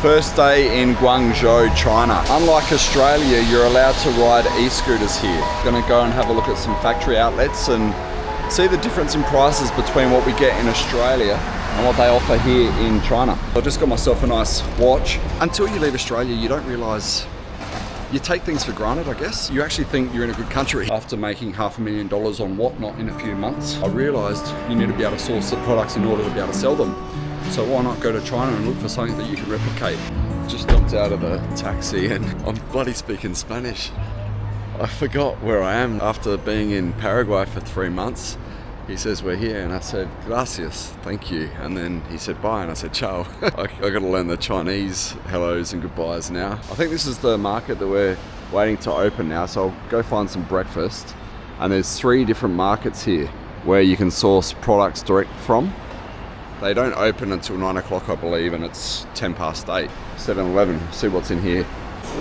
First day in Guangzhou, China. Unlike Australia, you're allowed to ride e-scooters here. Gonna go and have a look at some factory outlets and see the difference in prices between what we get in Australia and what they offer here in China. I just got myself a nice watch. Until you leave Australia, you don't realise, you take things for granted, I guess. You actually think you're in a good country. After making $500,000 on Whatnot in a few months, I realised you need to be able to source the products in order to be able to sell them. So why not go to China and look for something that you can replicate? Just jumped out of a taxi and I'm bloody speaking Spanish. I forgot where I am after being in Paraguay for 3 months. He says we're here and I said gracias, thank you, and then he said bye and I said ciao. I got to learn the Chinese hellos and goodbyes now. I think this is the market that we're waiting to open now, so I'll go find some breakfast. And there's 3 different markets here where you can source products direct from. They don't open until 9 o'clock, I believe, and it's 8 7-Eleven, see what's in here.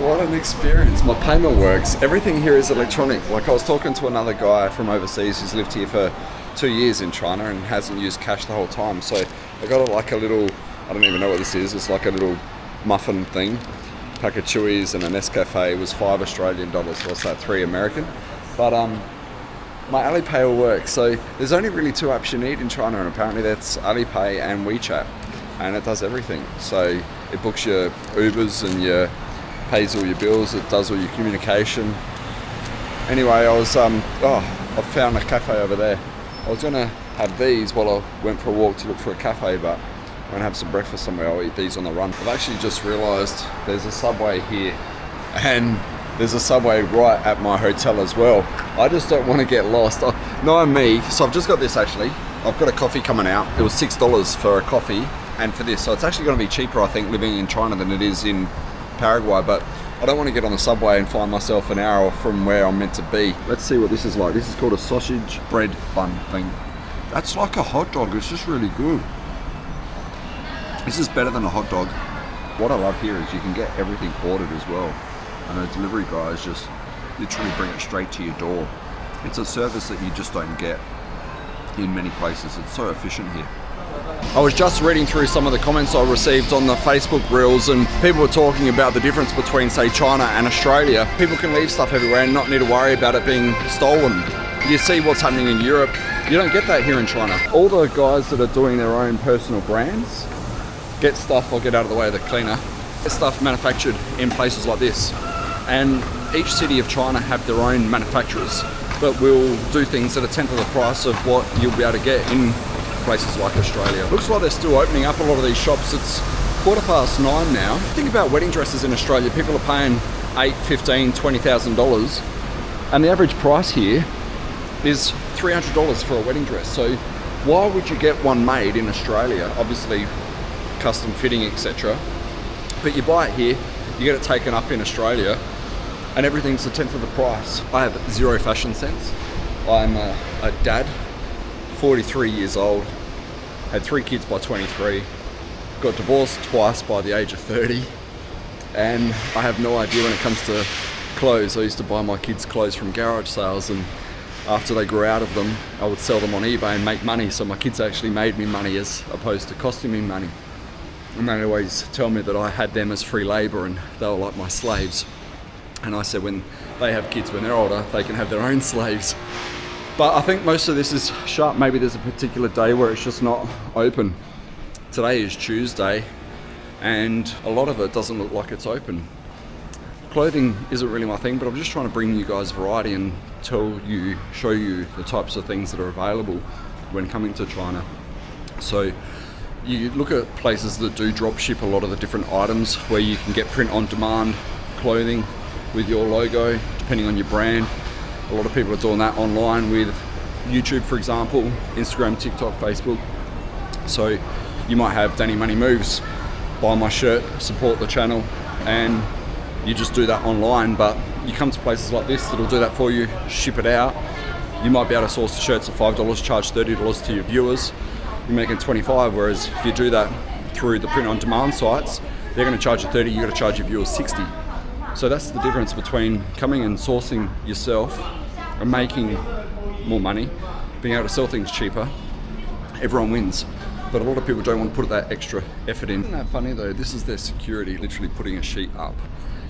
What an experience. My payment works. Everything here is electronic. Like, I was talking to another guy from overseas who's lived here for 2 years in China and hasn't used cash the whole time. So I got like a little, I don't even know what this is. It's like a little muffin thing. Pack of Chewies and a Nescafe was $5 Australian. What's that, 3 American? But my Alipay will work. So there's only really 2 apps you need in China, and apparently that's Alipay and WeChat. And it does everything. So it books your Ubers and pays all your bills, it does all your communication. Anyway, I found a cafe over there. I was gonna have these while I went for a walk to look for a cafe, but I'm gonna have some breakfast somewhere. I'll eat these on the run. I've actually just realised there's a Subway here, and there's a Subway right at my hotel as well. I just don't want to get lost. Knowing me, so I've just got this actually. I've got a coffee coming out. It was $6 for a coffee and for this. So it's actually gonna be cheaper, I think, living in China than it is in Paraguay, but I don't want to get on the subway and find myself an hour from where I'm meant to be. Let's see what this is like. This is called a sausage bread bun thing. That's like a hot dog. It's just really good. This is better than a hot dog. What I love here is you can get everything ordered as well, and the delivery guys just literally bring it straight to your door. It's a service that you just don't get in many places. It's so efficient here. I was just reading through some of the comments I received on the Facebook reels, and people were talking about the difference between, say, China and Australia. People can leave stuff everywhere and not need to worry about it being stolen. You see what's happening in Europe. You don't get that here in China. All the guys that are doing their own personal brands get stuff, I'll get out of the way of the cleaner, get stuff manufactured in places like this. And each city of China have their own manufacturers, but will do things at a tenth of the price of what you'll be able to get in places like Australia. Looks like they're still opening up a lot of these shops. It's 9:15 now. Think about wedding dresses in Australia. People are paying $8,000, $15,000, $20,000, and the average price here is $300 for a wedding dress. So why would you get one made in Australia? Obviously custom fitting, etc. But you buy it here, you get it taken up in Australia, and everything's a tenth of the price. I have zero fashion sense. I'm a dad, 43 years old, had 3 kids by 23, got divorced twice by the age of 30, and I have no idea when it comes to clothes. I used to buy my kids clothes from garage sales, and after they grew out of them, I would sell them on eBay and make money. So my kids actually made me money as opposed to costing me money. And they always tell me that I had them as free labor and they were like my slaves. And I said when they have kids when they're older, they can have their own slaves. But I think most of this is shut. Maybe there's a particular day where it's just not open. Today is Tuesday, and a lot of it doesn't look like it's open. Clothing isn't really my thing, but I'm just trying to bring you guys variety and show you the types of things that are available when coming to China. So you look at places that do drop ship a lot of the different items where you can get print on demand clothing with your logo, depending on your brand. A lot of people are doing that online with YouTube, for example, Instagram, TikTok, Facebook. So you might have Danny Money Moves, buy my shirt, support the channel, and you just do that online. But you come to places like this that'll do that for you, ship it out. You might be able to source the shirts at $5, charge $30 to your viewers. You're making $25, whereas if you do that through the print on demand sites, they're going to charge you $30, you got to charge your viewers $60. So that's the difference between coming and sourcing yourself and making more money, being able to sell things cheaper. Everyone wins. But a lot of people don't want to put that extra effort in. Isn't that funny though? This is their security, literally putting a sheet up.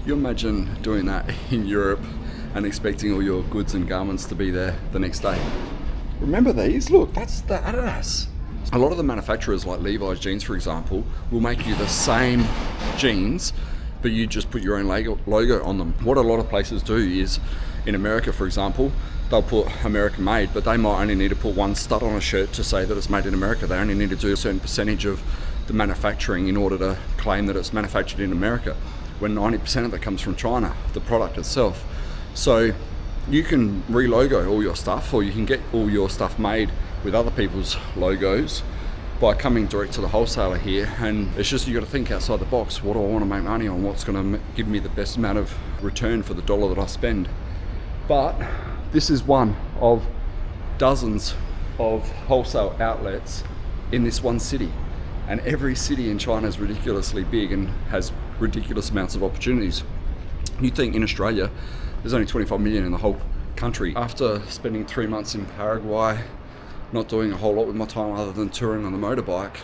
You imagine doing that in Europe and expecting all your goods and garments to be there the next day. Remember these? Look, that's the Adidas. A lot of the manufacturers like Levi's jeans, for example, will make you the same jeans, but you just put your own logo on them. What a lot of places do is, in America, for example, they'll put American made, but they might only need to put one stud on a shirt to say that it's made in America. They only need to do a certain percentage of the manufacturing in order to claim that it's manufactured in America, when 90% of it comes from China, the product itself. So you can re-logo all your stuff, or you can get all your stuff made with other people's logos by coming direct to the wholesaler here. And it's just, you got to think outside the box. What do I want to make money on? What's going to give me the best amount of return for the dollar that I spend? But this is one of dozens of wholesale outlets in this one city. And every city in China is ridiculously big and has ridiculous amounts of opportunities. You think in Australia, there's only 25 million in the whole country. After spending 3 months in Paraguay, not doing a whole lot with my time other than touring on the motorbike,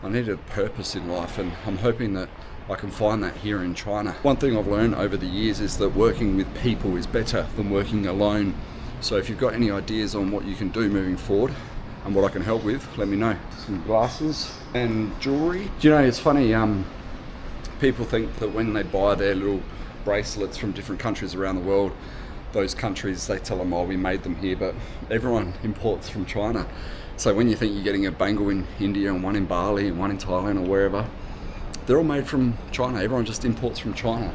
I needed a purpose in life, and I'm hoping that I can find that here in China. One thing I've learned over the years is that working with people is better than working alone. So if you've got any ideas on what you can do moving forward and what I can help with, let me know. Some glasses and jewelry. Do you know, it's funny, people think that when they buy their little bracelets from different countries around the world, those countries, they tell them, oh, we made them here, but everyone imports from China. So when you think you're getting a bangle in India and one in Bali and one in Thailand or wherever, they're all made from China. Everyone just imports from China.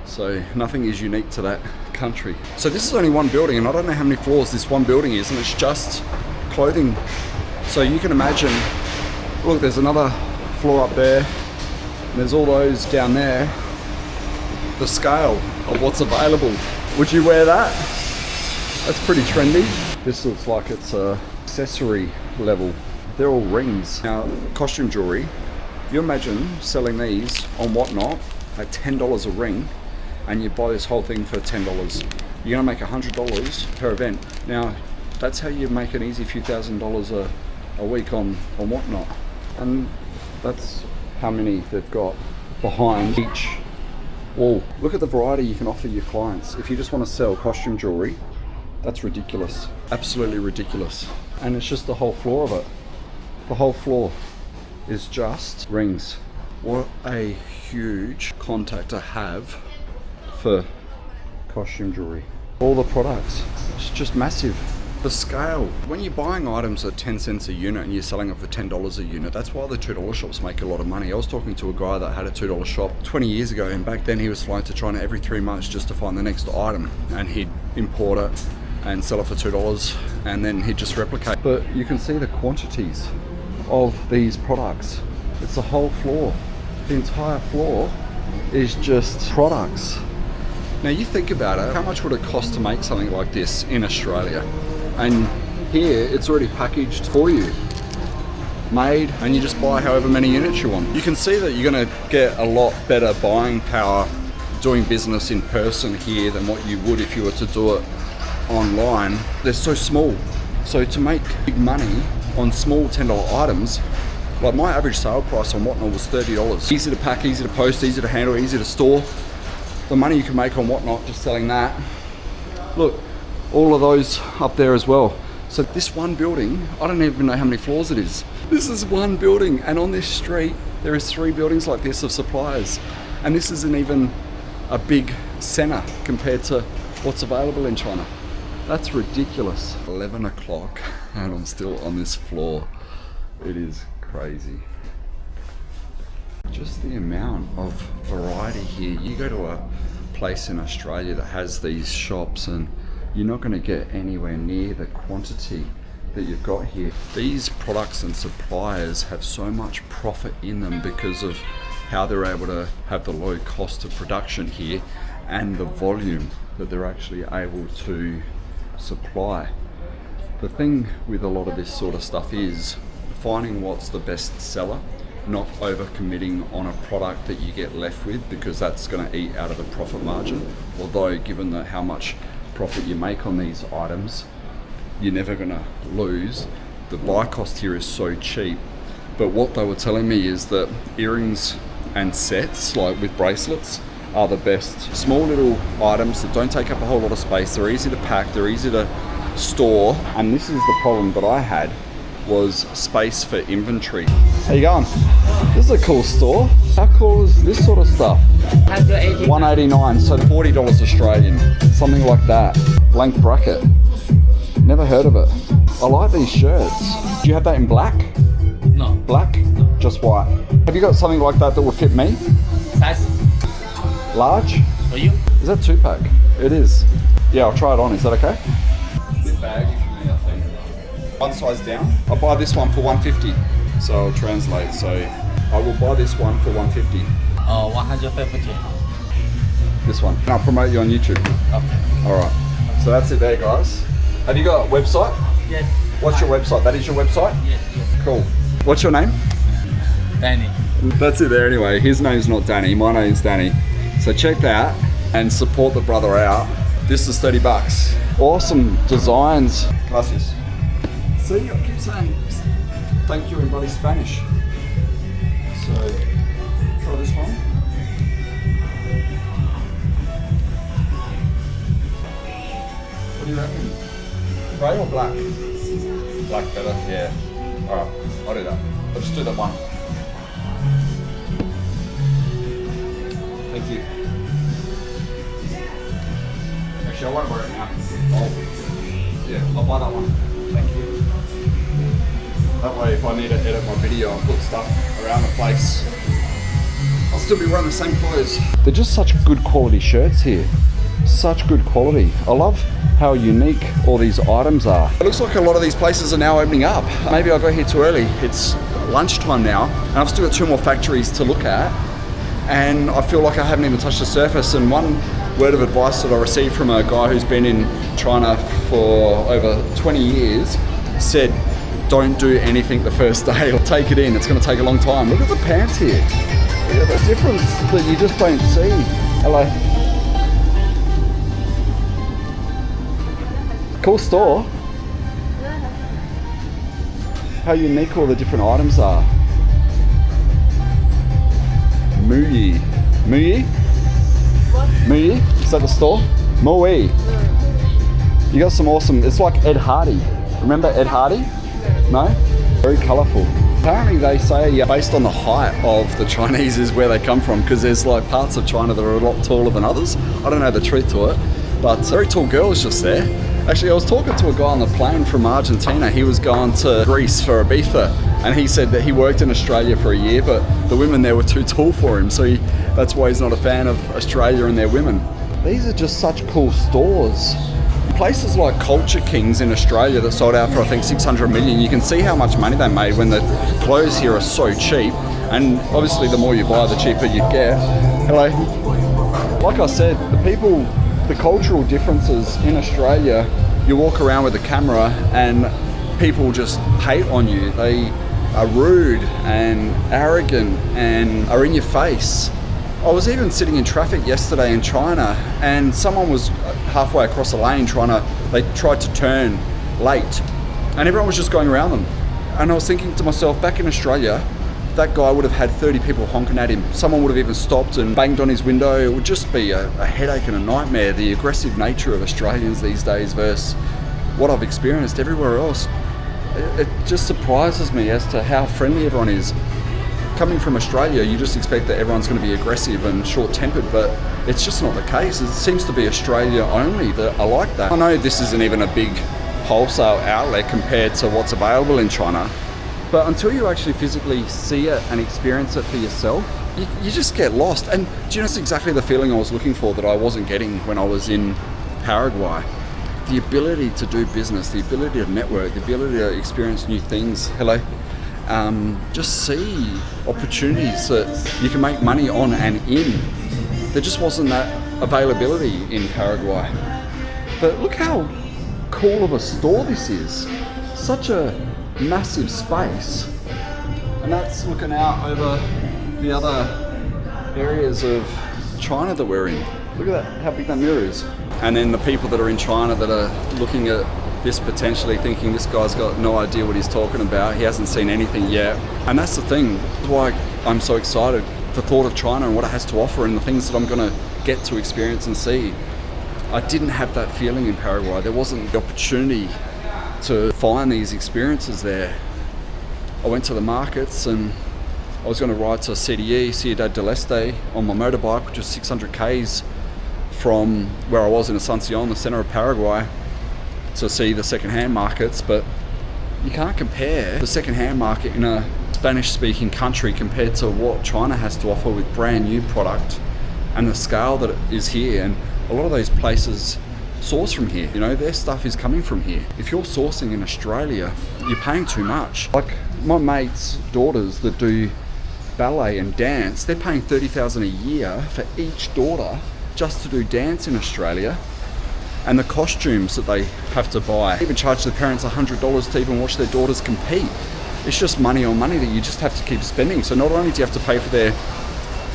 So nothing is unique to that country. So this is only one building, and I don't know how many floors this one building is, and it's just clothing. So you can imagine, look, there's another floor up there, and there's all those down there. The scale of what's available. Would you wear that? That's pretty trendy. This looks like it's a accessory level. They're all rings. Now, costume jewelry, you imagine selling these on Whatnot at $10 a ring, and you buy this whole thing for $10. You're gonna make $100 per event. Now, that's how you make an easy few $1,000s a week on Whatnot. And that's how many they've got behind each wall. Look at the variety you can offer your clients. If you just want to sell costume jewelry, that's ridiculous. Absolutely ridiculous. And it's just the whole floor of it. The whole floor is just rings. What a huge contact to have for costume jewelry. All the products, it's just massive. The scale, when you're buying items at 10 cents a unit and you're selling it for $10 a unit, that's why the $2 shops make a lot of money. I was talking to a guy that had a $2 shop 20 years ago, and back then he was flying to China every 3 months just to find the next item, and he'd import it and sell it for $2, and then he'd just replicate. But you can see the quantities of these products. It's the whole floor. The entire floor is just products. Now you think about it, how much would it cost to make something like this in Australia? And here it's already packaged for you, made, and you just buy however many units you want. You can see that you're going to get a lot better buying power doing business in person here than what you would if you were to do it online. They're so small, so to make big money on small $10 items, like my average sale price on Whatnot was $30. Easy to pack, easy to post, easy to handle, easy to store. The money you can make on Whatnot just selling that. Look, all of those up there as well. So this one building, I don't even know how many floors it is. This is one building, and on this street there is 3 buildings like this of suppliers, and this isn't even a big center compared to what's available in China. That's ridiculous. 11 o'clock and I'm still on this floor. It is crazy. Just the amount of variety here. You go to a place in Australia that has these shops and you're not going to get anywhere near the quantity that you've got here. These products and suppliers have so much profit in them because of how they're able to have the low cost of production here and the volume that they're actually able to supply. The thing with a lot of this sort of stuff is finding what's the best seller, not over committing on a product that you get left with, because that's going to eat out of the profit margin. Although given that how much profit you make on these items, you're never going to lose. The buy cost here is so cheap But what they were telling me is that earrings and sets, like with bracelets, are the best. Small little items that don't take up a whole lot of space. They're easy to pack, they're easy to store. And this is the problem that I had, was space for inventory. How you going? This is a cool store. How cool is this sort of stuff? 189, so $40 Australian, something like that. Blank bracket. Never heard of it. I like these shirts. Do you have that in black? No. Black? No. Just white. Have you got something like that that will fit me? Size Large? for you? Is that 2-pack? It is. Yeah, I'll try it on. Is that okay? Bit baggy for me, I think. One size down. I'll buy this one for 150. So I'll translate. So I will buy this one for 150. 150. This one. And I'll promote you on YouTube. Okay. All right. So that's it there, guys. Have you got a website? Yes. What's your website? That is your website? Yes. Cool. What's your name? Danny. That's it there anyway. His name's not Danny. My name's Danny. So check that and support the brother out. This is $30. Awesome designs. Gracias. See, I keep saying thank you in bloody Spanish. So try this one. What do you reckon? Grey or black? Black better, yeah. Alright, I'll do that. I'll just do that one. Thank you. Actually, I won't wear it now. I'll buy that one. Thank you. That way, if I need to edit my video and put stuff around the place, I'll still be wearing the same clothes. They're just such good quality shirts here. Such good quality. I love how unique all these items are. It looks like a lot of these places are now opening up. Maybe I got here too early. It's lunchtime now, and I've still got 2 more factories to look at. And I feel like I haven't even touched the surface. And one word of advice that I received from a guy who's been in China for over 20 years said, don't do anything the first day. Take it in. It's going to take a long time. Look at the pants here. Look at the difference that you just don't see. Hello. Cool store. How unique all the different items are. Muyi. Muyi? What? Muyi? Is that the store? Muyi. You got some awesome, it's like Ed Hardy. Remember Ed Hardy? No? Very colourful. Apparently they say based on the height of the Chinese is where they come from, because there's like parts of China that are a lot taller than others. I don't know the truth to it, but a very tall girl is just there. Actually, I was talking to a guy on the plane from Argentina. He was going to Greece for Ibiza, and he said that he worked in Australia for a year, but the women there were too tall for him, so that's why he's not a fan of Australia and their women. These are just such cool stores. Places like Culture Kings in Australia that sold out for I think 600 million, you can see how much money they made when the clothes here are so cheap, and obviously the more you buy, the cheaper you get. Hello. Like I said, the cultural differences in Australia, you walk around with a camera and people just hate on you. They are rude and arrogant and are in your face. I was even sitting in traffic yesterday in China, and someone was halfway across a lane they tried to turn late, and everyone was just going around them. And I was thinking to myself, back in Australia, that guy would have had 30 people honking at him. Someone would have even stopped and banged on his window. It would just be a headache and a nightmare. The aggressive nature of Australians these days versus what I've experienced everywhere else. It just surprises me as to how friendly everyone is. Coming from Australia, you just expect that everyone's going to be aggressive and short-tempered, but it's just not the case. It seems to be Australia only that are like that. I know this isn't even a big wholesale outlet compared to what's available in China, but until you actually physically see it and experience it for yourself, you just get lost. And do you know, it's exactly the feeling I was looking for that I wasn't getting when I was in Paraguay. The ability to do business, the ability to network, the ability to experience new things. Hello. Just see opportunities that you can make money on and in. There just wasn't that availability in Paraguay. But look how cool of a store this is. Such a massive space. And that's looking out over the other areas of China that we're in. Look at that, how big that mirror is. And then the people that are in China that are looking at this potentially thinking this guy's got no idea what he's talking about. He hasn't seen anything yet. And that's the thing. That's why I'm so excited. The thought of China and what it has to offer and the things that I'm going to get to experience and see. I didn't have that feeling in Paraguay. There wasn't the opportunity to find these experiences there. I went to the markets and I was going to ride to CDE, Ciudad del Este, on my motorbike, which is 600 k's from where I was in Asuncion, the center of Paraguay, to see the second-hand markets. But you can't compare the second-hand market in a Spanish-speaking country compared to what China has to offer with brand new product and the scale that it is here. And a lot of those places source from here. You know, their stuff is coming from here. If you're sourcing in Australia, you're paying too much. Like my mates' daughters that do ballet and dance, they're paying $30,000 a year for each daughter just to do dance in Australia. And the costumes that they have to buy, even charge the parents $100 to even watch their daughters compete. It's just money on money that you just have to keep spending. So not only do you have to pay for their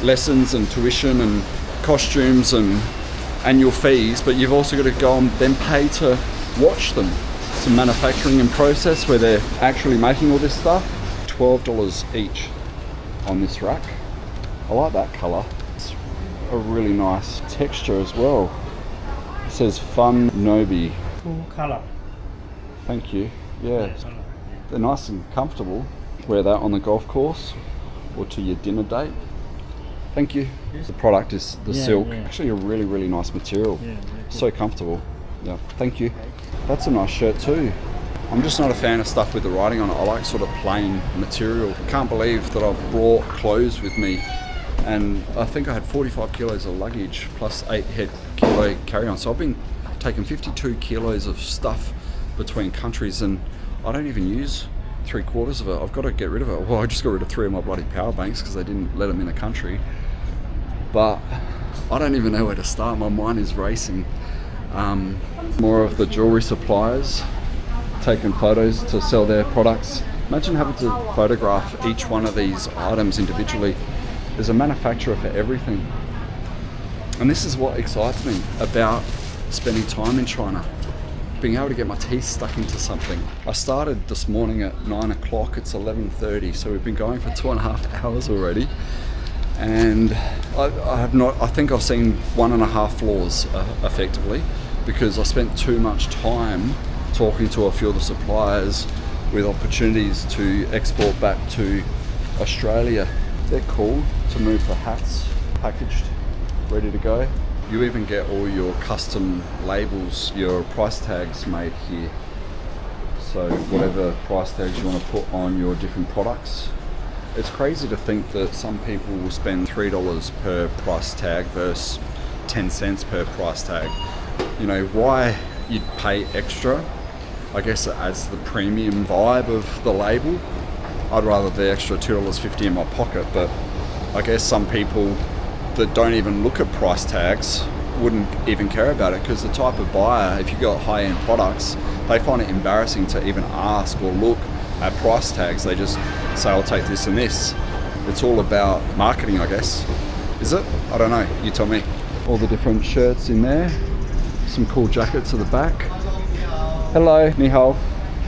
lessons and tuition and costumes and annual fees, but you've also got to go and then pay to watch them. Some manufacturing and process where they're actually making all this stuff. $12 each on this rack. I like that colour. It's a really nice texture as well. It says Fun Nobi. Full color. Thank you. Yeah, they're nice and comfortable. Wear that on the golf course or to your dinner date. Thank you. The product is the silk. Actually a really, really nice material. So comfortable. Yeah, thank you. That's a nice shirt too. I'm just not a fan of stuff with the writing on it. I like sort of plain material. Can't believe that I've brought clothes with me. And I think I had 45 kilos of luggage plus 8 kilo carry-on. So I've been taking 52 kilos of stuff between countries, and I don't even use 3/4 of it. I've got to get rid of it. Well, I just got rid of 3 of my bloody power banks because they didn't let them in the country. But I don't even know where to start. My mind is racing. More of the jewelry suppliers taking photos to sell their products. Imagine having to photograph each one of these items individually. There's a manufacturer for everything. And this is what excites me about spending time in China. Being able to get my teeth stuck into something. I started this morning at 9 o'clock, it's 11:30, so we've been going for 2.5 hours already. And I think I've seen 1.5 floors effectively, because I spent too much time talking to a few of the suppliers with opportunities to export back to Australia. They're cool to move the hats, packaged, ready to go. You even get all your custom labels, your price tags made here. So whatever price tags you want to put on your different products. It's crazy to think that some people will spend $3 per price tag versus 10 cents per price tag. You know, why you'd pay extra? I guess it adds to the premium vibe of the label. I'd rather the extra $2.50 in my pocket, but I guess some people that don't even look at price tags wouldn't even care about it, because the type of buyer, if you got high-end products, they find it embarrassing to even ask or look at price tags. They just say, I'll take this and this. It's all about marketing, I guess. Is it? I don't know, you tell me. All the different shirts in there, some cool jackets at the back. Hello, ni hao.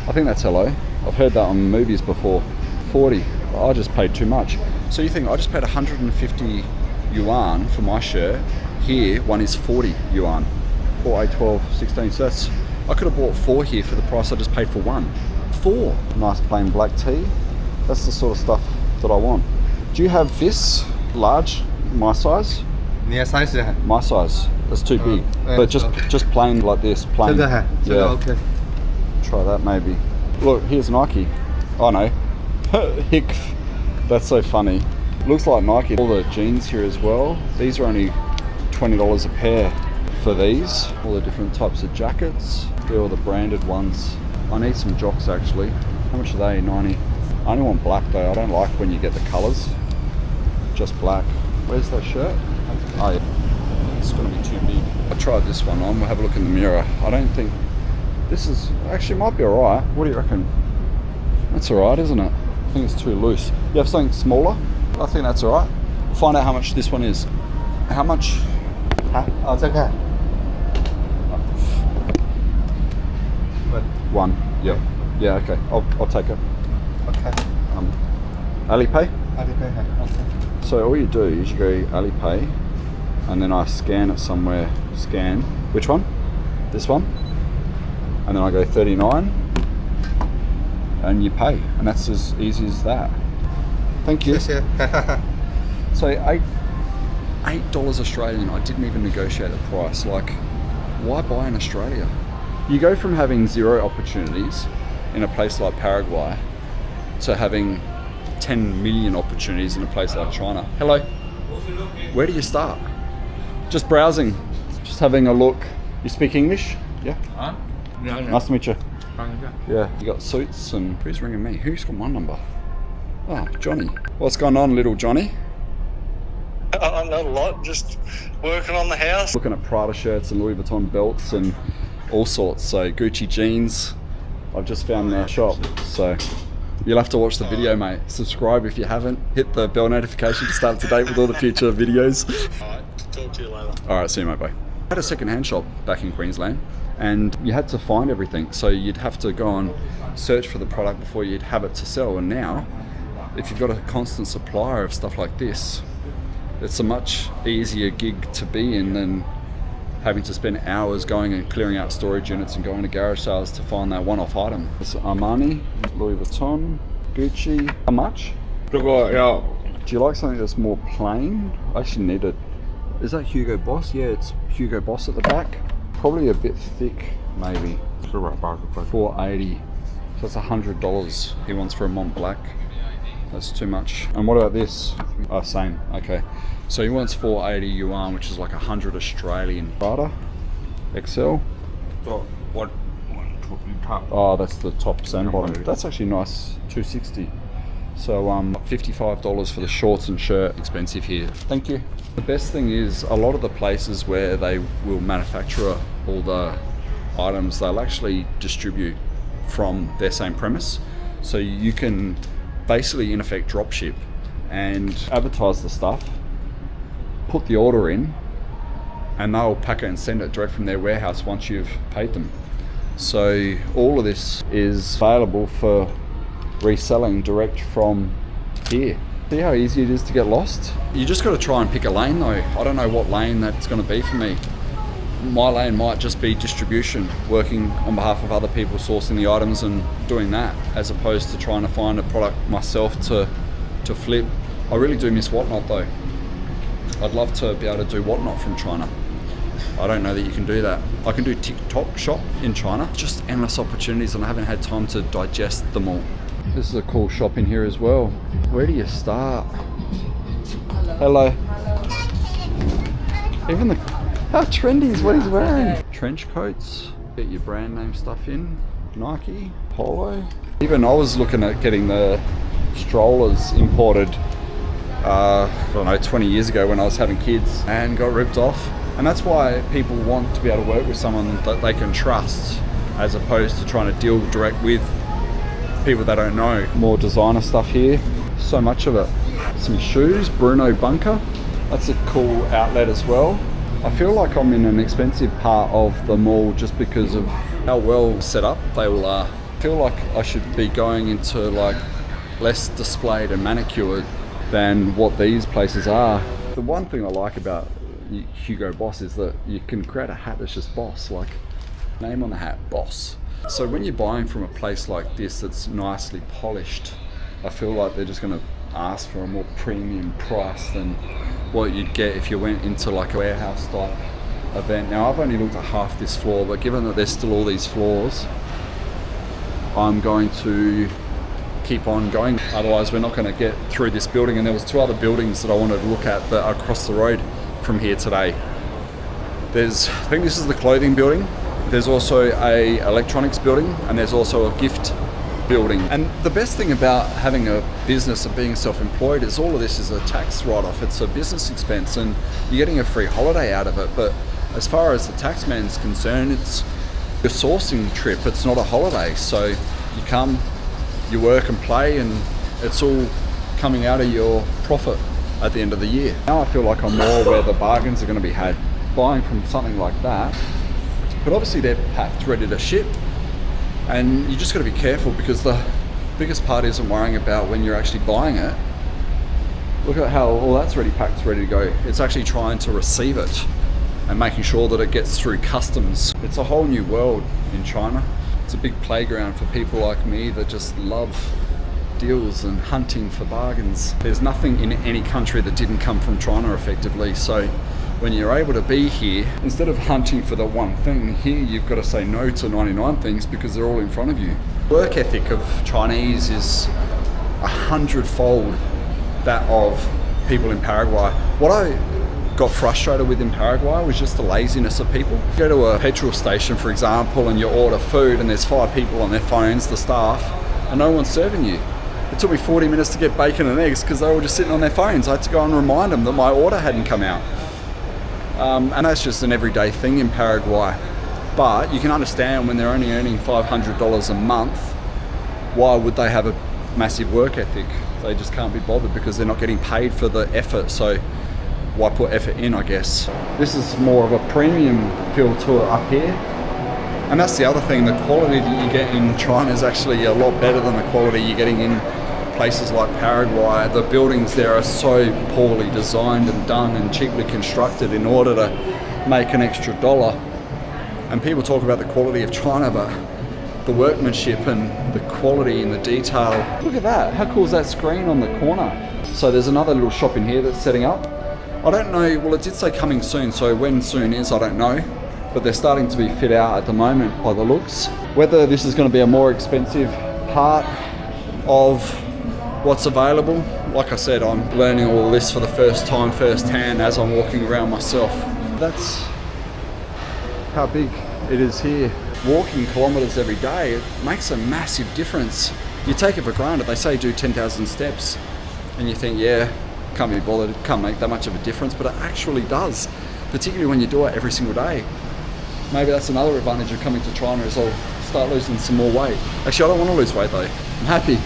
I think that's hello. I've heard that on movies before. 40, I just paid too much. So you think I just paid 150 yuan for my shirt. Here, one is 40 yuan. 4, 8, 12, 16. So that's, I could have bought 4 here for the price I just paid for 1. 4. Nice plain black tee. That's the sort of stuff that I want. Do you have this large, my size? Your size? My size. That's too big. But just plain like this, plain. Yeah. Okay. Try that maybe. Look, here's Nike. Oh no. Hick. That's so funny. Looks like Nike. All the jeans here as well. These are only $20 a pair for these. All the different types of jackets. They're all the branded ones. I need some jocks actually. How much are they? 90. I only want black though. I don't like when you get the colours. Just black. Where's that shirt? Oh yeah. It's gonna be too big. I tried this one on. We'll have a look in the mirror. I don't think this is, actually might be alright. What do you reckon? That's alright, isn't it? I think it's too loose. You have something smaller? I think that's alright. Find out how much this one is. How much? Oh, it's okay. One. Yep. Yeah. Okay. I'll take it. Okay. Alipay. Alipay hai. Okay. So all you do is you go Alipay, and then I scan it somewhere. Scan. Which one? This one. And then I go 39, and you pay, and that's as easy as that. Thank you. Yes, yeah. So $8 Australian. I didn't even negotiate the price. Like, why buy in Australia? You go from having 0 opportunities in a place like Paraguay to having 10 million opportunities in a place like China. Hello. Where do you start? Just browsing, just having a look. You speak English? Yeah. Huh? No. Nice to meet you. Yeah. You got suits and who's ringing me? Who's got my number? Oh, Johnny. What's going on, little Johnny? Not a lot, just working on the house. Looking at Prada shirts and Louis Vuitton belts and all sorts. So Gucci jeans. I've just found the shop. So you'll have to watch the video, mate. Subscribe if you haven't. Hit the bell notification to stay up to date with all the future videos. Alright, talk to you later. Alright, see you, mate. Bye. I had a second-hand shop back in Queensland, and you had to find everything. So you'd have to go and search for the product before you'd have it to sell. And now, if you've got a constant supplier of stuff like this, it's a much easier gig to be in than having to spend hours going and clearing out storage units and going to garage sales to find that one-off item. It's Armani, Louis Vuitton, Gucci. How much? Do you like something that's more plain? I actually need it. Is that Hugo Boss? Yeah, it's Hugo Boss at the back. Probably a bit thick, maybe. 480. So that's $100 he wants for a Mont Blanc. That's too much. And what about this? Oh, same. Okay. So he wants 480 yuan, which is like 100 Australian. Prada XL. So what? Top. Oh, that's the top and bottom. That's actually nice. 260. So $55 for the shorts and shirt. Expensive here. Thank you. The best thing is a lot of the places where they will manufacture all the items, they'll actually distribute from their same premise. So you can basically in effect drop ship and advertise the stuff, put the order in, and they'll pack it and send it direct from their warehouse once you've paid them. So all of this is available for reselling direct from here. See how easy it is to get lost? You just got to try and pick a lane though. I don't know what lane that's going to be for me. My lane might just be distribution, working on behalf of other people, sourcing the items and doing that, as opposed to trying to find a product myself to flip. I really do miss Whatnot though. I'd love to be able to do Whatnot from China. I don't know that you can do that. I can do TikTok shop in China. Just endless opportunities and I haven't had time to digest them all. This is a cool shop in here as well. Where do you start? Hello. Even the, how trendy is what he's wearing. Trench coats, get your brand name stuff in. Nike, Polo. Even I was looking at getting the strollers imported, I don't know, 20 years ago when I was having kids and got ripped off. And that's why people want to be able to work with someone that they can trust as opposed to trying to deal direct with people they don't know. More designer stuff here, so much of it. Some shoes, Bruno Bunker. That's a cool outlet as well. I feel like I'm in an expensive part of the mall just because of how well set up they all are. I feel like I should be going into like less displayed and manicured than what these places are. The one thing I like about Hugo Boss is that you can create a hat that's just Boss, like name on the hat, Boss. So when you're buying from a place like this that's nicely polished, I feel like they're just going to ask for a more premium price than what you'd get if you went into like a warehouse type event. Now I've only looked at half this floor, but given that there's still all these floors, I'm going to keep on going. Otherwise we're not going to get through this building. And there was 2 other buildings that I wanted to look at that are across the road from here today. I think this is the clothing building. There's also a electronics building and there's also a gift building. And the best thing about having a business and being self-employed is all of this is a tax write-off. It's a business expense and you're getting a free holiday out of it. But as far as the taxman's concerned, it's a sourcing trip. It's not a holiday. So you come, you work and play, and it's all coming out of your profit at the end of the year. Now I feel like I'm more where the bargains are going to be had. Buying from something like that, but obviously they're packed, ready to ship. And you just got to be careful, because the biggest part isn't worrying about when you're actually buying it. Look at how all that's already packed, ready to go. It's actually trying to receive it and making sure that it gets through customs. It's a whole new world in China. It's a big playground for people like me that just love deals and hunting for bargains. There's nothing in any country that didn't come from China effectively. So when you're able to be here, instead of hunting for the one thing, here you've got to say no to 99 things because they're all in front of you. Work ethic of Chinese is 100-fold that of people in Paraguay. What I got frustrated with in Paraguay was just the laziness of people. You go to a petrol station, for example, and you order food and there's 5 people on their phones, the staff, and no one's serving you. It took me 40 minutes to get bacon and eggs because they were just sitting on their phones. I had to go and remind them that my order hadn't come out. And that's just an everyday thing in Paraguay. But you can understand when they're only earning $500 a month, why would they have a massive work ethic? They just can't be bothered because they're not getting paid for the effort. So why put effort in, I guess? This is more of a premium feel to it up here. And that's the other thing, the quality that you get in China is actually a lot better than the quality you're getting in places like Paraguay. The buildings there are so poorly designed and done and cheaply constructed in order to make an extra dollar. And people talk about the quality of China, but the workmanship and the quality and the detail. Look at that, how cool is that screen on the corner? So there's another little shop in here that's setting up. I don't know, well it did say coming soon, so when soon is, I don't know. But they're starting to be fit out at the moment by the looks. Whether this is going to be a more expensive part of what's available, like I said, I'm learning all this for the first time, firsthand, as I'm walking around myself. That's how big it is here. Walking kilometers every day, it makes a massive difference. You take it for granted. They say do 10,000 steps and you think, yeah, can't be bothered, it can't make that much of a difference, but it actually does, particularly when you do it every single day. Maybe that's another advantage of coming to China, is I'll start losing some more weight. Actually, I don't want to lose weight though. I'm happy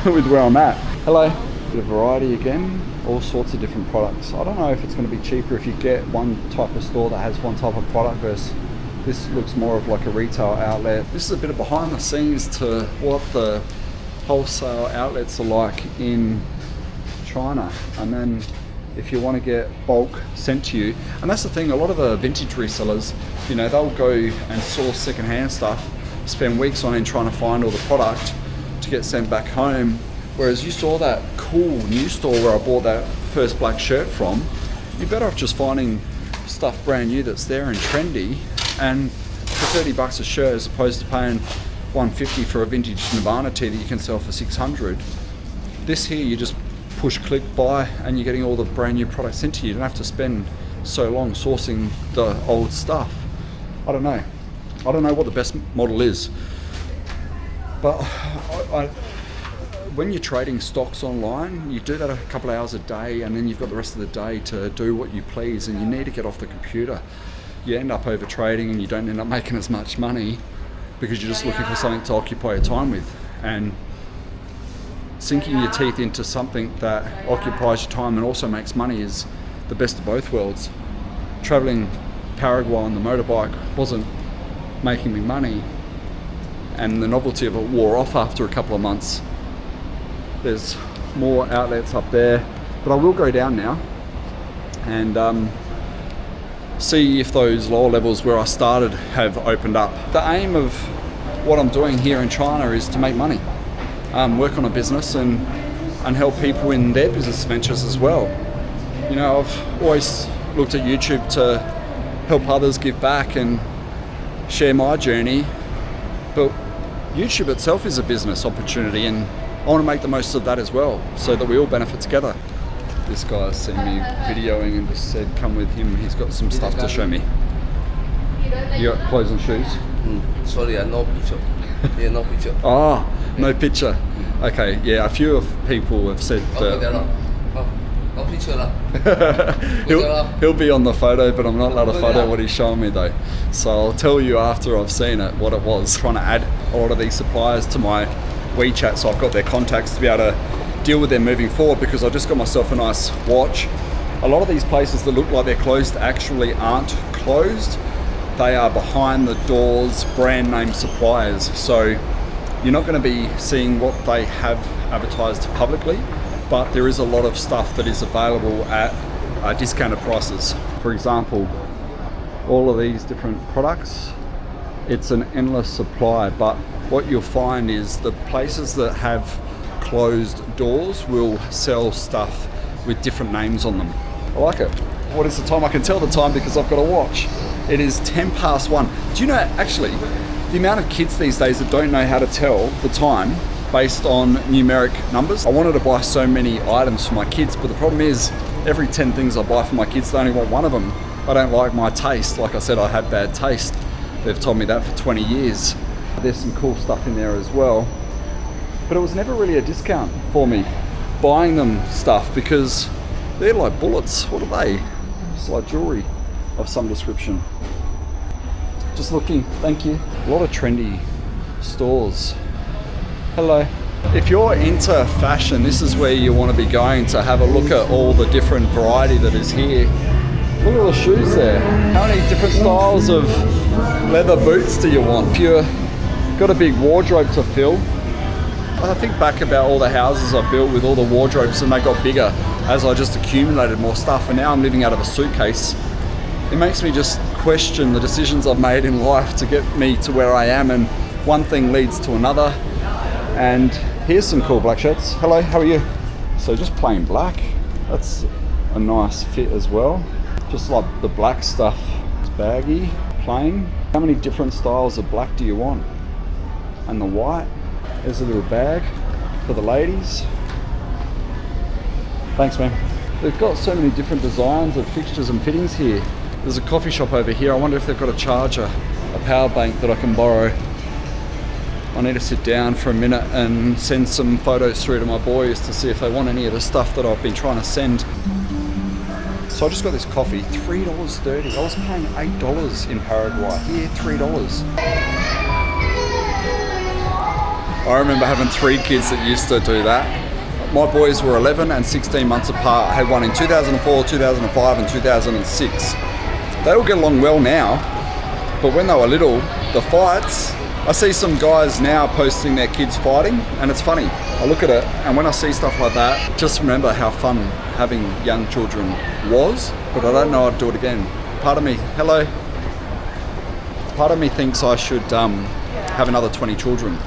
with where I'm at. Hello. Bit of variety again, all sorts of different products. I don't know if it's going to be cheaper if you get one type of store that has one type of product versus this looks more of like a retail outlet. This is a bit of behind the scenes to what the wholesale outlets are like in China. And then if you want to get bulk sent to you, and that's the thing, a lot of the vintage resellers, you know, they'll go and source secondhand stuff, spend weeks on end trying to find all the product to get sent back home. Whereas you saw that cool new store where I bought that first black shirt from, you're better off just finding stuff brand new that's there and trendy, and for 30 bucks a shirt as opposed to paying $150 for a vintage Nirvana tee that you can sell for $600. This here, you just push, click, buy, and you're getting all the brand new products sent to you. You don't have to spend so long sourcing the old stuff. I don't know what the best model is, but when you're trading stocks online, you do that a couple of hours a day, and then you've got the rest of the day to do what you please, and you need to get off the computer. You end up over trading and you don't end up making as much money because you're just looking for something to occupy your time with. And sinking your teeth into something that occupies your time and also makes money is the best of both worlds. Traveling Paraguay on the motorbike wasn't making me money, and the novelty of it wore off after a couple of months. There's more outlets up there, but I will go down now and see if those lower levels where I started have opened up. The aim of what I'm doing here in China is to make money, work on a business and help people in their business ventures as well. You know, I've always looked at YouTube to help others give back and share my journey, but YouTube itself is a business opportunity, and I want to make the most of that as well so that we all benefit together. This guy's seen me videoing and just said come with him, he's got some stuff to show me. You got clothes and shoes? Sorry, no picture. Yeah, no picture. Oh, no picture. Okay, yeah, a few of people have said no picture. he'll be on the photo, but I'm not allowed to photo what he's showing me though. So I'll tell you after I've seen it what it was. Trying to add a lot of these suppliers to my WeChat, so I've got their contacts to be able to deal with them moving forward, because I just got myself a nice watch. A lot of these places that look like they're closed actually aren't closed. they are behind the doors brand name suppliers. So you're not going to be seeing what they have advertised publicly, but there is a lot of stuff that is available at discounted prices. For example, all of these different products, it's an endless supply, but what you'll find is the places that have closed doors will sell stuff with different names on them. I like it. What is the time? I can tell the time because I've got a watch. It is 1:10. Do you know, actually, the amount of kids these days that don't know how to tell the time based on numeric numbers? I wanted to buy so many items for my kids, but the problem is every 10 things I buy for my kids, they only want one of them. I don't like my taste. Like I said, I have bad taste. They've told me that for 20 years. There's some cool stuff in there as well. But it was never really a discount for me buying them stuff because they're like bullets. What are they? It's like jewelry of some description. Just looking, thank you. A lot of trendy stores. Hello. If you're into fashion, this is where you want to be going to have a look at all the different variety that is here. Look at all the shoes there. How many different styles of leather boots do you want? If you've got a big wardrobe to fill. I think back about all the houses I built with all the wardrobes, and they got bigger as I just accumulated more stuff, and now I'm living out of a suitcase. It makes me just question the decisions I've made in life to get me to where I am, and one thing leads to another. And here's some cool black shirts. Hello, how are you? So just plain black. That's a nice fit as well. Just like the black stuff. It's baggy, plain. How many different styles of black do you want? And the white. There's a little bag for the ladies. Thanks, man. They've got so many different designs of fixtures and fittings here. There's a coffee shop over here. I wonder if they've got a charger, a power bank that I can borrow. I need to sit down for a minute and send some photos through to my boys to see if they want any of the stuff that I've been trying to send. So I just got this coffee, $3.30. I was paying $8 in Paraguay. Here, $3. I remember having 3 kids that used to do that. My boys were 11 and 16 months apart. I had one in 2004, 2005 and 2006. They all get along well now, but when they were little, the fights, I see some guys now posting their kids fighting, and it's funny. I look at it, and when I see stuff like that, just remember how fun having young children was, but I don't know I'd do it again. Part of me, hello. Part of me thinks I should have another 20 children.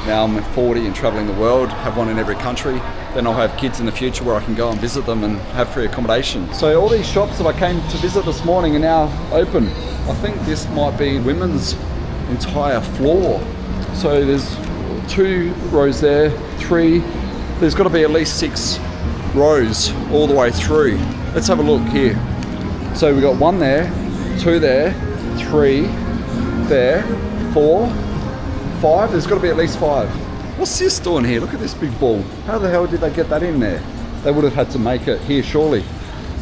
Now I'm 40 and traveling the world, have one in every country. Then I'll have kids in the future where I can go and visit them and have free accommodation. So all these shops that I came to visit this morning are now open. I think this might be women's entire floor. So there's 2 rows there, 3. There's got to be at least 6 rows all the way through. Let's have a look here. So we got 1 there, 2 there, 3 there, 4, 5. There's got to be at least 5. What's this doing here? Look at this big ball. How the hell did they get that in there? They would have had to make it here, surely.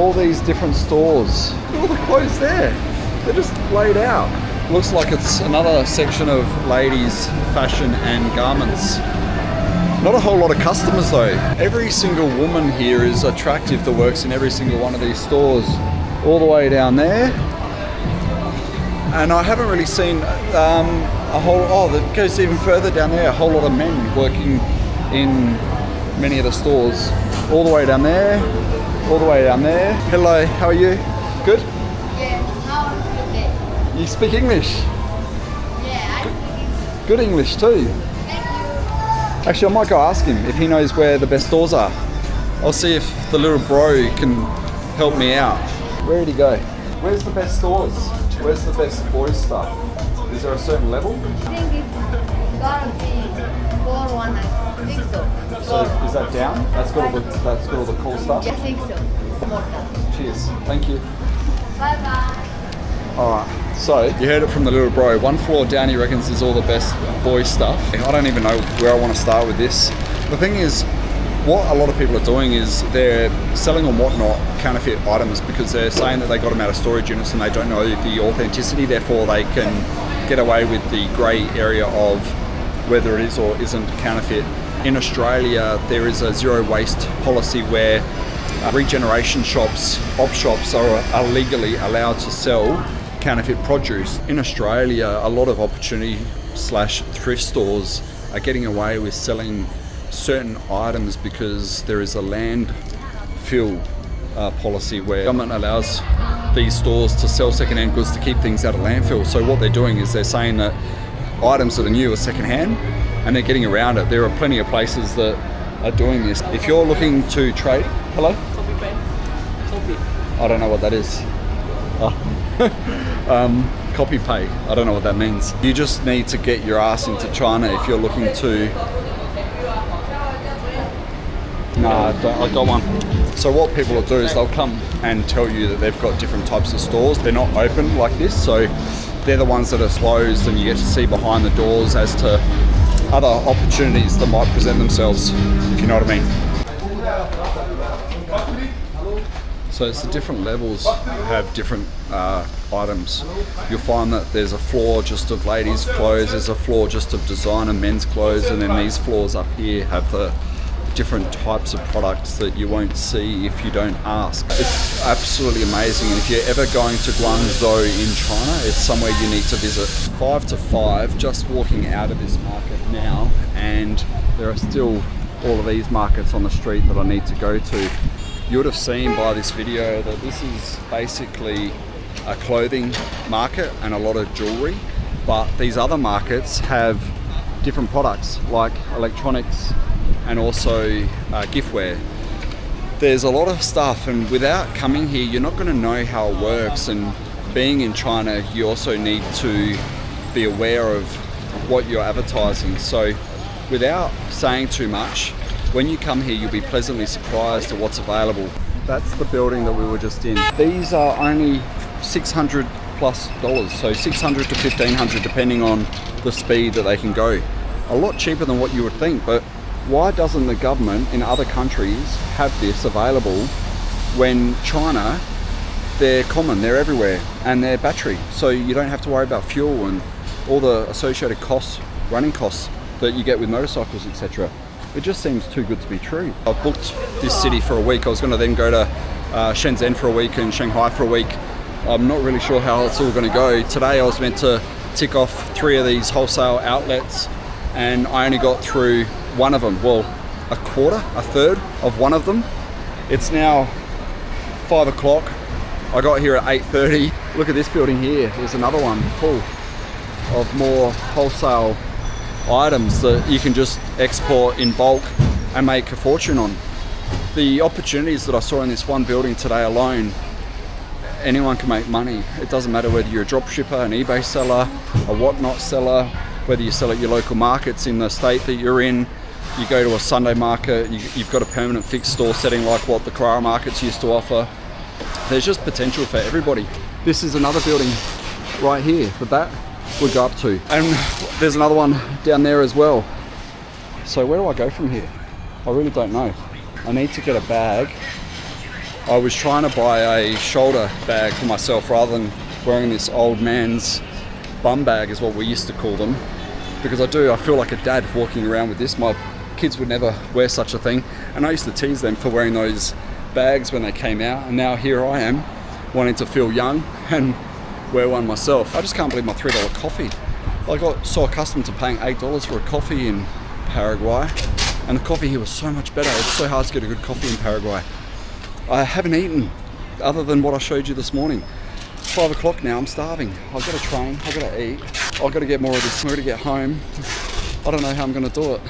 All these different stores. Look at all the clothes there. They're just laid out. Looks like it's another section of ladies' fashion and garments. Not a whole lot of customers though. Every single woman here is attractive that works in every single one of these stores. All the way down there. And I haven't really seen a whole, that goes even further down there, a whole lot of men working in many of the stores. All the way down there, all the way down there. Hello, how are you? Good? Yeah, how are you today? You speak English? Yeah, I speak English. Good English too. Thank you. Actually, I might go ask him if he knows where the best stores are. I'll see if the little bro can help me out. Where did he go? Where's the best stores? Where's the best boys stuff? Is there a certain level? I think it's gonna be 4-1, I think so. So is that down? That's got all the cool stuff? I think so. More done. Cheers. Thank you. Bye-bye. Alright, so you heard it from the little bro. 1 floor down he reckons is all the best boy stuff. I don't even know where I want to start with this. The thing is, what a lot of people are doing is they're selling on whatnot counterfeit items because they're saying that they got them out of storage units and they don't know the authenticity, therefore they can get away with the grey area of whether it is or isn't counterfeit. In Australia, there is a zero waste policy where regeneration shops, op shops are legally allowed to sell counterfeit produce. In Australia, a lot of opportunity slash thrift stores are getting away with selling certain items because there is a landfill policy where government allows these stores to sell second-hand goods to keep things out of landfill. So what they're doing is they're saying that items that are new are second-hand, and they're getting around it. There are plenty of places that are doing this. If you're looking to trade, hello? I don't know what that is. Copy pay. I don't know what that means. You just need to get your ass into China if you're looking to. No, I got one. So what people will do is they'll come and tell you that they've got different types of stores. They're not open like this, so they're the ones that are closed, and you get to see behind the doors as to other opportunities that might present themselves, if you know what I mean. So it's the different levels have different items. You'll find that there's a floor just of ladies' clothes, there's a floor just of designer men's clothes, and then these floors up here have the different types of products that you won't see if you don't ask. It's absolutely amazing, and if you're ever going to Guangzhou in China, it's somewhere you need to visit. 5 to 5, just walking out of this market now, and there are still all of these markets on the street that I need to go to. You would have seen by this video that this is basically a clothing market and a lot of jewelry, but these other markets have different products like electronics and also giftware. There's a lot of stuff, and without coming here, you're not going to know how it works. And being in China, you also need to be aware of what you're advertising. So without saying too much, when you come here, you'll be pleasantly surprised at what's available. That's the building that we were just in. These are only $600 plus, so $600 to $1,500 depending on the speed that they can go. A lot cheaper than what you would think, but why doesn't the government in other countries have this available when China, they're common, they're everywhere, and they're battery, so you don't have to worry about fuel and all the associated costs, running costs that you get with motorcycles, etc. It just seems too good to be true. I've booked this city for a week. I was going to then go to Shenzhen for a week and Shanghai for a week. I'm not really sure how it's all going to go. Today I was meant to tick off 3 of these wholesale outlets, and I only got through one of them. Well, a third of one of them. It's now 5 o'clock. I got here at 8:30. Look at this building here. There's another one full of more wholesale items that you can just export in bulk and make a fortune on. The opportunities that I saw in this one building today alone, anyone can make money. It doesn't matter whether you're a drop shipper, an eBay seller, a whatnot seller, whether you sell at your local markets in the state that you're in, you go to a Sunday market, you've got a permanent fixed store setting like what the Carrara markets used to offer. There's just potential for everybody. This is another building right here that would go up to. And there's another one down there as well. So where do I go from here? I really don't know. I need to get a bag. I was trying to buy a shoulder bag for myself rather than wearing this old man's bum bag is what we used to call them. Because I feel like a dad walking around with this. My kids would never wear such a thing. And I used to tease them for wearing those bags when they came out. And now here I am wanting to feel young and wear one myself. I just can't believe my $3 coffee. I got so accustomed to paying $8 for a coffee in Paraguay, and the coffee here was so much better. It's so hard to get a good coffee in Paraguay. I haven't eaten other than what I showed you this morning. 5 o'clock now, I'm starving. I've got to train, I've got to eat, I've got to get more of this, I've got to get home. I don't know how I'm going to do it.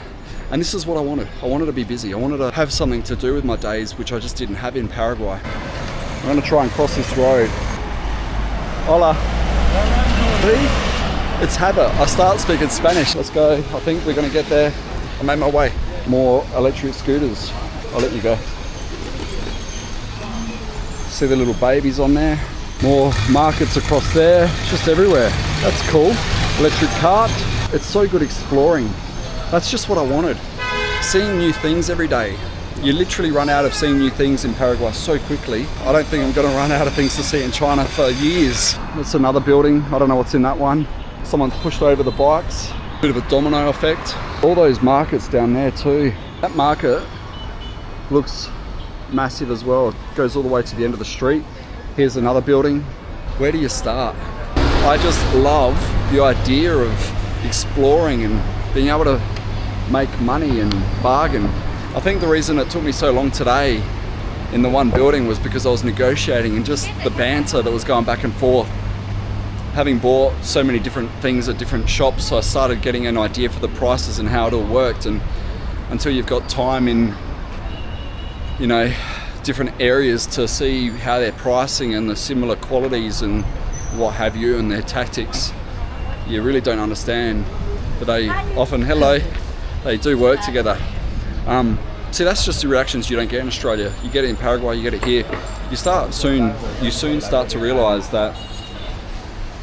And this is what I wanted. I wanted to be busy. I wanted to have something to do with my days, which I just didn't have in Paraguay. I'm going to try and cross this road. Hola. See? It's habit. I start speaking Spanish. Let's go. I think we're going to get there. I'm on my way. More electric scooters. I'll let you go. See the little babies on there. More markets across there. Just everywhere. That's cool. Electric cart. It's so good exploring. That's just what I wanted. Seeing new things every day. You literally run out of seeing new things in Paraguay so quickly. I don't think I'm going to run out of things to see in China for years. That's another building. I don't know what's in that one. Someone's pushed over the bikes. Bit of a domino effect. All those markets down there too. That market looks massive as well. It goes all the way to the end of the street. Here's another building. Where do you start? I just love the idea of exploring and being able to make money and bargain. I think the reason it took me so long today in the one building was because I was negotiating and just the banter that was going back and forth. Having bought so many different things at different shops, I started getting an idea for the prices and how it all worked. And until you've got time in, you know, different areas to see how they're pricing and the similar qualities and what have you and their tactics, you really don't understand. But they often, hello, they do work together. See, that's just the reactions you don't get in Australia. You get it in Paraguay, you get it here. You soon start to realise that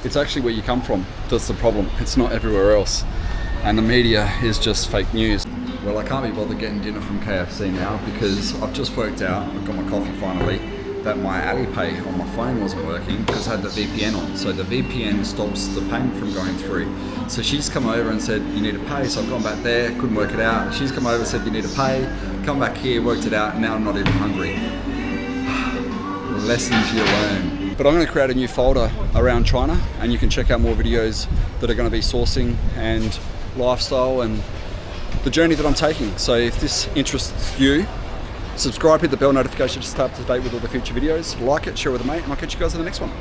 it's actually where you come from that's the problem. It's not everywhere else. And the media is just fake news. Well, I can't be bothered getting dinner from KFC now because I've just worked out, I've got my coffee finally, that my Alipay on my phone wasn't working because I had the VPN on. So the VPN stops the payment from going through. So she's come over and said, you need to pay. So I've gone back there, couldn't work it out. She's come over and said, you need to pay. Come back here, worked it out, and now I'm not even hungry. Lessons you learn. But I'm going to create a new folder around China and you can check out more videos that are going to be sourcing and lifestyle and the journey that I'm taking. So if this interests you, subscribe, hit the bell notification to stay up to date with all the future videos, like it, share with a mate, and I'll catch you guys in the next one.